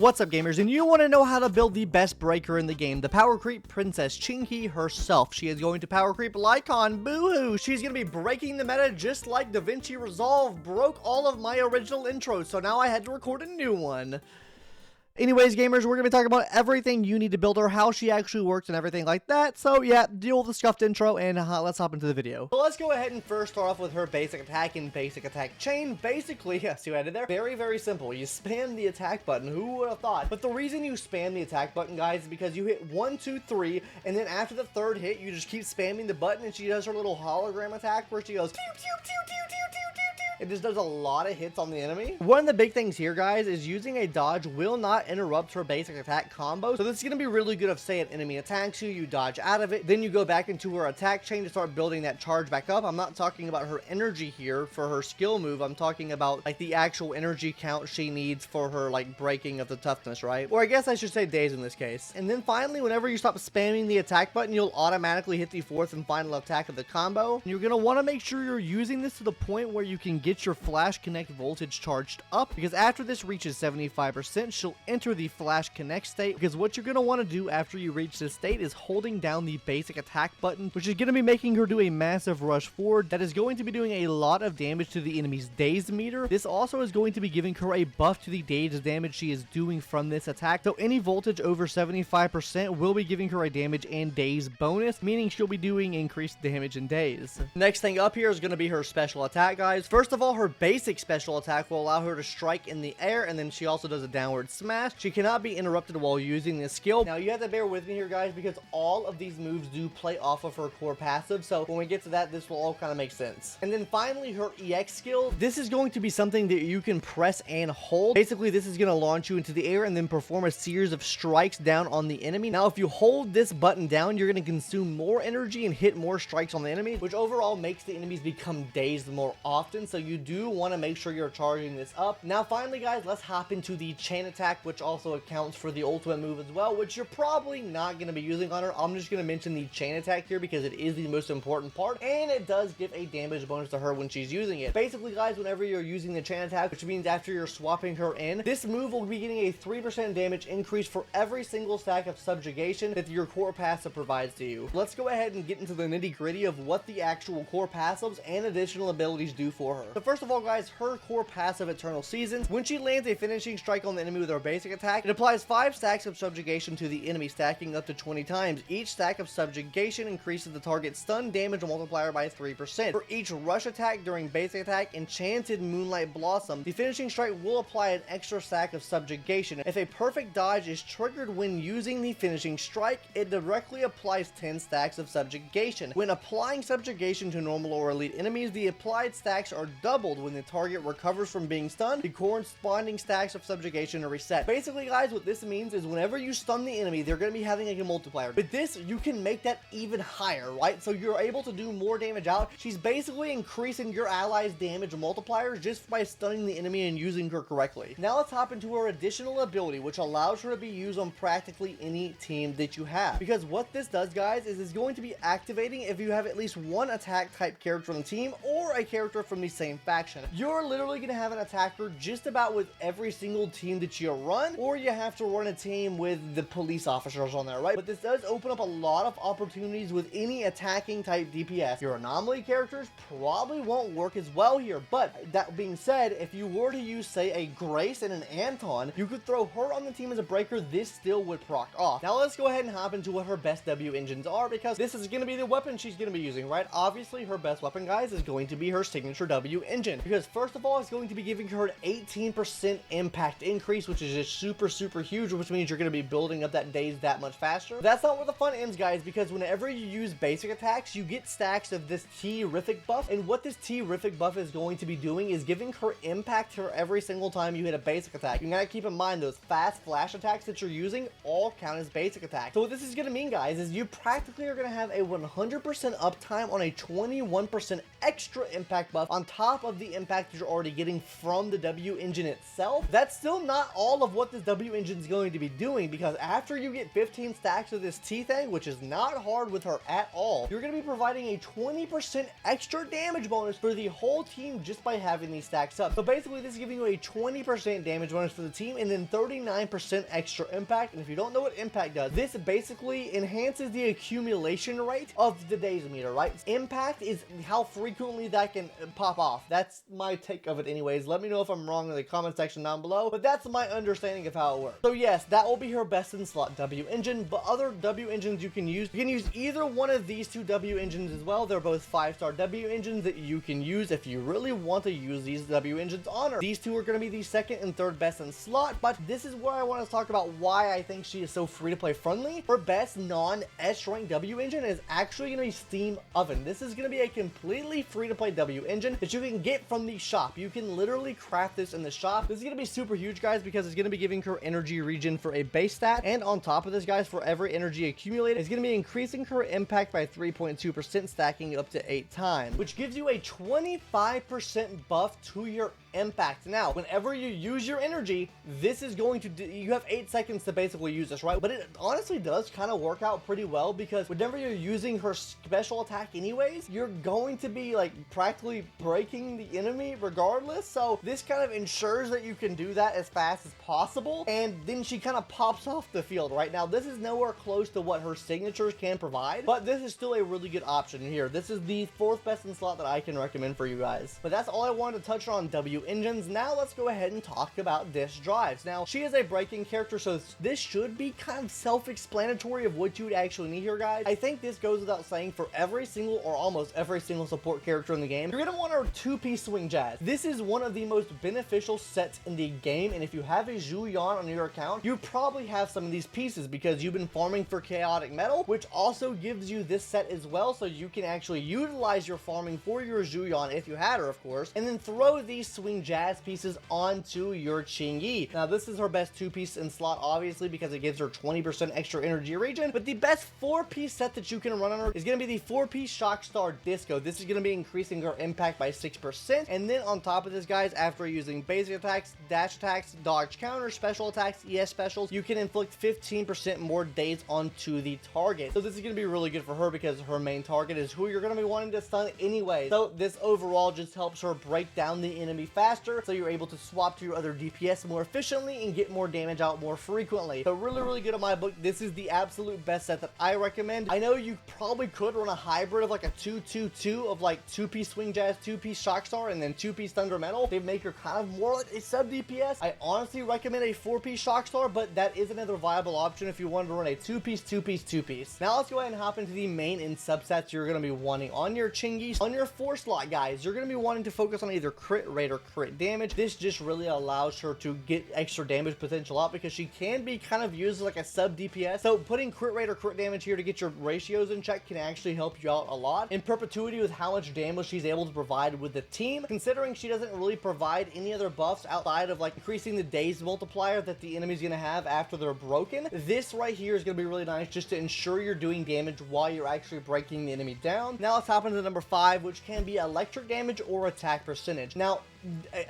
What's up, gamers? And you want to know how to build the best breaker in the game, the power creep princess Qingyi herself. She is going to power creep Lycon. Boo-hoo! She's going to be breaking the meta just like DaVinci Resolve broke all of my original intros, so now I had to record a new one. Anyways, gamers, we're going to be talking about everything you need to build her, how she actually works, and everything like that. So, yeah, deal with the scuffed intro, and let's hop into the video. So, let's go ahead and first start off with her basic attack and basic attack chain. Basically, see what I did there? Very, very simple. You spam the attack button. Who would have thought? But the reason you spam the attack button, guys, is because you hit 1, 2, 3, and then after the third hit, you just keep spamming the button, and she does her little hologram attack where she goes, pew, pew, pew, pew, pew, pew, pew. It just does a lot of hits on the enemy. One of the big things here, guys, is using a dodge will not interrupt her basic attack combo. So this is going to be really good if, say, an enemy attacks you, you dodge out of it, then you go back into her attack chain to start building that charge back up. I'm not talking about her energy here for her skill move. I'm talking about, like, the actual energy count she needs for her, like, breaking of the toughness, right? Or I guess I should say days in this case. And then finally, whenever you stop spamming the attack button, you'll automatically hit the fourth and final attack of the combo. And you're going to want to make sure you're using this to the point where you can get your flash connect voltage charged up, because after this reaches 75%, she'll enter the flash connect state, because what you're going to want to do after you reach this state is holding down the basic attack button, which is going to be making her do a massive rush forward that is going to be doing a lot of damage to the enemy's daze meter. This also is going to be giving her a buff to the daze damage she is doing from this attack, so any voltage over 75% will be giving her a damage and daze bonus, meaning she'll be doing increased damage and daze. Next thing up here is going to be her special attack, guys. First of all, her basic special attack will allow her to strike in the air, and then she also does a downward smash. She cannot be interrupted while using this skill. Now, you have to bear with me here, guys, because all of these moves do play off of her core passive, so when we get to that, this will all kind of make sense. And then finally, her EX skill. This is going to be something that you can press and hold. Basically, this is going to launch you into the air and then perform a series of strikes down on the enemy. Now, if you hold this button down, you're going to consume more energy and hit more strikes on the enemy, which overall makes the enemies become dazed more often, so you do want to make sure you're charging this up. Now, finally, guys, let's hop into the chain attack, which also accounts for the ultimate move as well, which you're probably not going to be using on her. I'm just going to mention the chain attack here because it is the most important part, and it does give a damage bonus to her when she's using it. Basically, guys, whenever you're using the chain attack, which means after you're swapping her in, this move will be getting a 3% damage increase for every single stack of subjugation that your core passive provides to you. Let's go ahead and get into the nitty-gritty of what the actual core passives and additional abilities do for her. So first of all, guys, her core passive Eternal Seasons. When she lands a finishing strike on the enemy with her basic attack, it applies 5 stacks of subjugation to the enemy, stacking up to 20 times. Each stack of subjugation increases the target's stun damage multiplier by 3%. For each rush attack during basic attack, Enchanted Moonlight Blossom, the finishing strike will apply an extra stack of subjugation. If a perfect dodge is triggered when using the finishing strike, it directly applies 10 stacks of subjugation. When applying subjugation to normal or elite enemies, the applied stacks are doubled when the target recovers from being stunned. The corresponding stacks of subjugation are reset. Basically, guys, what this means is whenever you stun the enemy, they're going to be having like a multiplier. But this, you can make that even higher, right? So you're able to do more damage out. She's basically increasing your allies' damage multipliers just by stunning the enemy and using her correctly. Now let's hop into her additional ability, which allows her to be used on practically any team that you have. Because what this does, guys, is it's going to be activating if you have at least one attack type character on the team or a character from the same faction. You're literally going to have an attacker just about with every single team that you run, or you have to run a team with the police officers on there, right? But this does open up a lot of opportunities with any attacking type DPS. Your anomaly characters probably won't work as well here, but that being said, if you were to use, say, a Grace and an Anton, you could throw her on the team as a breaker. This still would proc off. Now let's go ahead and hop into what her best W engines are, because this is going to be the weapon she's going to be using, right? Obviously, her best weapon, guys, is going to be her signature W engine, because first of all, it's going to be giving her an 18% impact increase, which is just super huge, which means you're going to be building up that daze that much faster. But that's not where the fun ends, guys, because whenever you use basic attacks, you get stacks of this Terrific buff, and what this Terrific buff is going to be doing is giving her impact to her every single time you hit a basic attack. You gotta keep in mind those fast flash attacks that you're using all count as basic attacks. So what this is gonna mean, guys, is you practically are gonna have a 100% uptime on a 21% extra impact buff on top top of the impact you're already getting from the W engine itself, that's still not all of what this W engine is going to be doing, because after you get 15 stacks of this T thing, which is not hard with her at all, you're going to be providing a 20% extra damage bonus for the whole team just by having these stacks up. So basically this is giving you a 20% damage bonus for the team and then 39% extra impact. And if you don't know what impact does, this basically enhances the accumulation rate of the days meter, right? Impact is how frequently that can pop off. That's my take of it anyways. Let me know if I'm wrong in the comment section down below, but that's my understanding of how it works. So yes, that will be her best in slot W engine, but other W engines you can use either one of these two W engines as well. They're both 5-star W engines that you can use if you really want to use these W engines on her. These two are going to be the second and third best in slot, but this is where I want to talk about why I think she is so free to play friendly. Her best non-S rank W engine is actually going to be Steam Oven. This is going to be a completely free to play W engine that you can get from the shop. You can literally craft this in the shop. This is going to be super huge, guys, because it's going to be giving her energy regen for a base stat, and on top of this, guys, for every energy accumulated, it's going to be increasing her impact by 3.2%, stacking up to 8 times, which gives you a 25% buff to your impact. Now, whenever you use your energy, this is going to you have 8 seconds to basically use this, right? But it honestly does kind of work out pretty well, because whenever you're using her special attack anyways, you're going to be like practically breaking the enemy regardless. So this kind of ensures that you can do that as fast as possible, and then she kind of pops off the field. Right now, this is nowhere close to what her signatures can provide, but this is still a really good option here. This is the 4th best in slot that I can recommend for you guys. But that's all I wanted to touch on W engines. Now let's go ahead and talk about disk drives. Now, she is a breaking character, so this should be kind of self-explanatory of what you would actually need here, guys. I think this goes without saying for every single or almost every single support character in the game. You're going to want a 2-piece swing jazz. This is one of the most beneficial sets in the game, and if you have a Zhu Yan on your account, you probably have some of these pieces because you've been farming for chaotic metal, which also gives you this set as well, so you can actually utilize your farming for your Zhu Yan if you had her, of course, and then throw these swing jazz pieces onto your Qingyi. Now, this is her best 2-piece in slot, obviously, because it gives her 20% extra energy regen, but the best 4-piece set that you can run on her is going to be the 4-piece Shock Star Disco. This is going to be increasing her impact by 6%, and then on top of this, guys, after using basic attacks, dash attacks, dodge counter, special attacks, ES specials, you can inflict 15% more days onto the target. So this is going to be really good for her because her main target is who you're going to be wanting to stun anyway. So this overall just helps her break down the enemy faster, so you're able to swap to your other DPS more efficiently and get more damage out more frequently. So really, really good in my book. This is the absolute best set that I recommend. I know you probably could run a hybrid of like a 2-2-2 of like 2-piece swing jazz, 2-piece shock star, and then 2-piece thunder metal. They make her kind of more like a sub DPS. I honestly recommend a 4-piece shock star, but that is another viable option if you want to run a 2-piece, 2-piece, 2-piece. Now let's go ahead and hop into the main and subsets you're going to be wanting on your Qingyi. On your 4 slot, guys, you're going to be wanting to focus on either crit rate or crit damage. This just really allows her to get extra damage potential out because she can be kind of used like a sub DPS. So putting crit rate or crit damage here to get your ratios in check can actually help you out a lot. In perpetuity with how much damage she's able to provide with the team, considering she doesn't really provide any other buffs outside of like increasing the days multiplier that the enemy's going to have after they're broken. This right here is going to be really nice just to ensure you're doing damage while you're actually breaking the enemy down. Now let's hop into number 5, which can be electric damage or attack percentage. Now,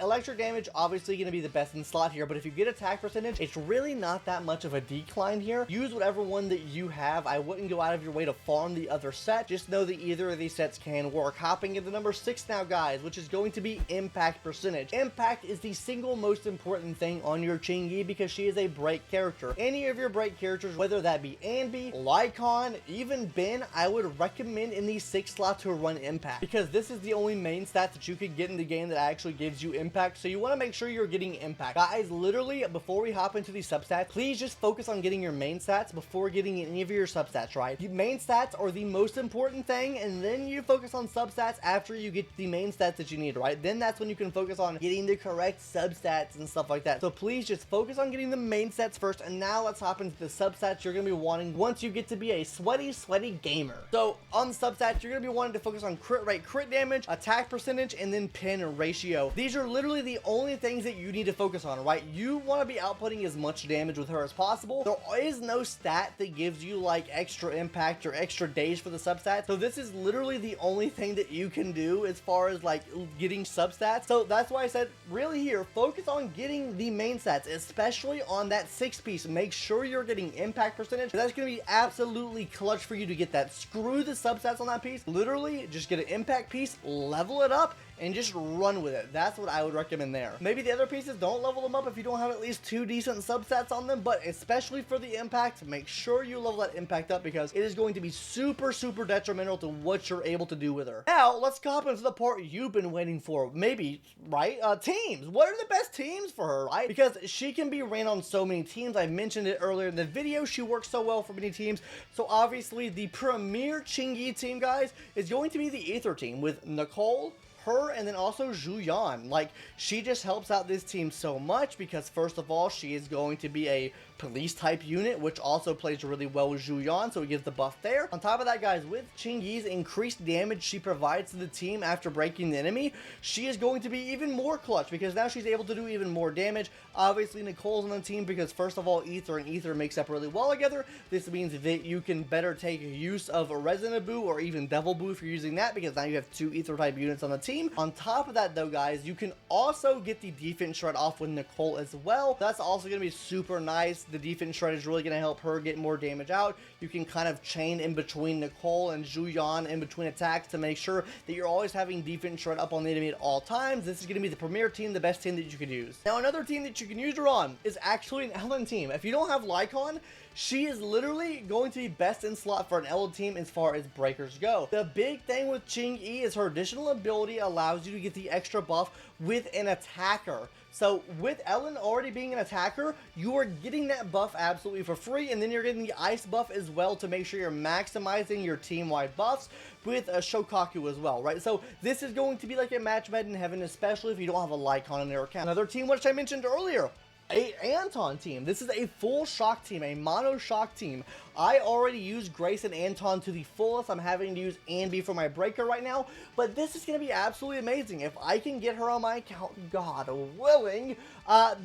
electric damage obviously going to be the best in slot here, but if you get attack percentage, it's really not that much of a decline here. Use whatever one that you have. I wouldn't go out of your way to farm the other set. Just know that either of these sets can work. Hopping into number 6 now, guys, which is going to be impact percentage. Impact is the single most important thing on your Qingyi because she is a break character. Any of your break characters, whether that be Anby, Lycon, even Ben, I would recommend in these 6 slots to run impact because this is the only main stat that you could get in the game that actually gives you impact. So you want to make sure you're getting impact. Guys, literally, before we hop into these substats, please just focus on getting your main stats before getting any of your substats, right? Your main stats are the most important thing, and then you focus on substats after you get the main stats that you need, right? Then that's when you can focus on getting the correct substats and stuff like that. So please just focus on getting the main stats first, and now let's hop into the substats you're going to be wanting once you get to be a sweaty gamer. So on the substats, you're going to be wanting to focus on crit rate, crit damage, attack percentage, and then pin ratio. So these are literally the only things that you need to focus on, right? You want to be outputting as much damage with her as possible. There is no stat that gives you like extra impact or extra days for the substats. So this is literally the only thing that you can do as far as like getting substats. So that's why I said really here, focus on getting the main stats, especially on that 6-piece. Make sure you're getting impact percentage. That's going to be absolutely clutch for you to get that. Screw the substats on that piece. Literally just get an impact piece, level it up, and just run with it. That's what I would recommend there. Maybe the other pieces, don't level them up if you don't have at least 2 decent substats on them, but especially for the impact, make sure you level that impact up because it is going to be super, super detrimental to what you're able to do with her. Now, let's hop into the part you've been waiting for, maybe, right? Teams. What are the best teams for her, right? Because she can be ran on so many teams. I mentioned it earlier in the video. She works so well for many teams. So obviously, the premier Qingyi team, guys, is going to be the Ether team with Nicole, her, and then also Zhu Yan. Like, she just helps out this team so much because first of all, she is going to be a police type unit, which also plays really well with Zhu Yan, so it gives the buff there. On top of that, guys, with Qingyi's increased damage she provides to the team after breaking the enemy, she is going to be even more clutch because now she's able to do even more damage. Obviously, Nicole's on the team because first of all, Ether and Ether mix up really well together. This means that you can better take use of a Resident Boo or even Devil Boo if you're using that because now you have 2 Ether type units on the team. On top of that though, guys, you can also get the defense shred off with Nicole as well. That's also going to be super nice. The defense shred is really going to help her get more damage out. You can kind of chain in between Nicole and Zhu Yan in between attacks to make sure that you're always having defense shred up on the enemy at all times. This is going to be the premier team, the best team that you could use. Now, another team that you can use her on is actually an Ellen team. If you don't have Lycon, she is literally going to be best in slot for an Ellen team as far as breakers go. The big thing with Qingyi is her additional ability allows you to get the extra buff with an attacker. So with Ellen already being an attacker, you are getting that buff absolutely for free, and then you're getting the ice buff as well to make sure you're maximizing your team-wide buffs with a Shokaku as well, right? So this is going to be like a match made in heaven, especially if you don't have a Lycon in their account. Another team which I mentioned earlier, a Anton team. This is a full shock team, a mono shock team. I already used Grace and Anton to the fullest. I'm having to use Anby for my breaker right now, but this is going to be absolutely amazing. If I can get her on my account, God willing,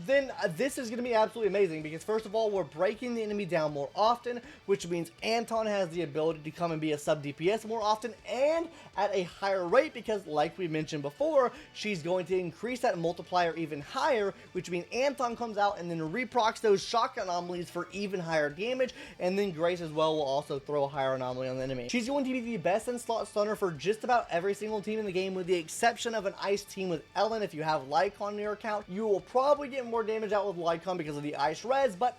then this is going to be absolutely amazing because first of all, we're breaking the enemy down more often, which means Anton has the ability to come and be a sub DPS more often and at a higher rate because like we mentioned before, she's going to increase that multiplier even higher, which means Anton comes out and then reprocs those shock anomalies for even higher damage, and then Grace as well will also throw a higher anomaly on the enemy. She's going to be the best in slot stunner for just about every single team in the game with the exception of an ice team with Ellen. If you have Lycon in your account, you will probably get more damage out with Lycon because of the ice res, but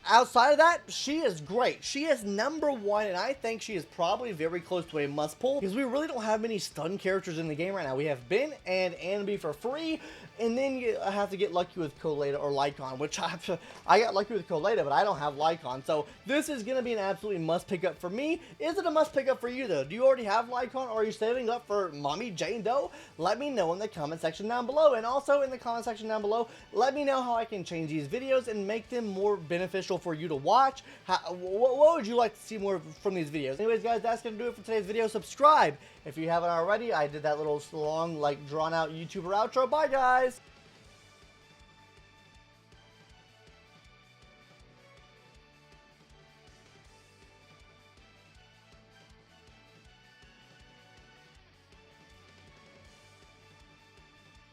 outside of that, she is great. She is number 1, and I think she is probably very close to a must pull because we really don't have many stun characters in the game right now. We have Ben and Anby for free, and then you have to get lucky with Coleta or Lycon, which I got lucky with Coleta, but I don't have Lycon. So this is going to be an absolutely must pick up for me. Is it a must pick up for you though? Do you already have Lycon, or are you saving up for Mommy Jane Doe? Let me know in the comment section down below, and also in the comment section down below, let me know how I can change these videos and make them more beneficial for you to watch. What would you like to see more from these videos? Anyways, guys, that's going to do it for today's video. Subscribe if you haven't already. I did that little long, like, drawn out YouTuber outro. Bye, guys.